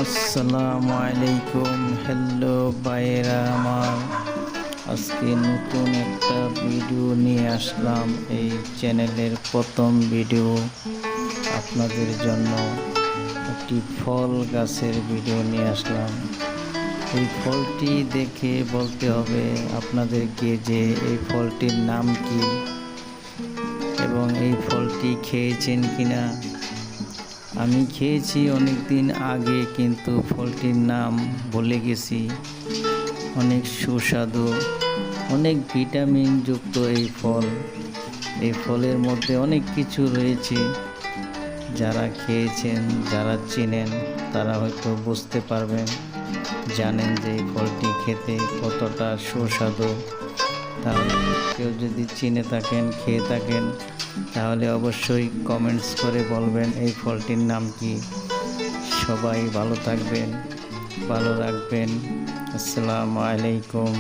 আসসালামু আলাইকুম। হ্যালো ভাইয়েরা আমার, আজকে নতুন একটা ভিডিও নিয়ে আসলাম। এই চ্যানেলের প্রথম ভিডিও আপনাদের জন্য একটি ফল গাছের ভিডিও নিয়ে আসলাম। এই ফলটি দেখে বলতে হবে আপনাদেরকে যে এই ফলটির নাম কি এবং এই ফলটি খেয়েছেন কিনা। আমি খেয়েছি অনেক দিন আগে, কিন্তু ফলটির নাম ভুলে গেছি। অনেক সুস্বাদু, অনেক ভিটামিন যুক্ত এই ফল। এই ফলের মধ্যে অনেক কিছু রয়েছে। যারা খেয়েছেন, যারা চেনেন, তারা হয়তো বুঝতে পারবেন, জানেন যে এই ফলটি খেতে কতটা সুস্বাদু। তাহলে কেউ যদি চিনে থাকেন, খেয়ে থাকেন, তাহলে অবশ্যই কমেন্টস করে বলবেন এই ফলটির নাম কি। সবাই ভালো থাকবেন, ভালো রাখবেন। আসসালামু আলাইকুম।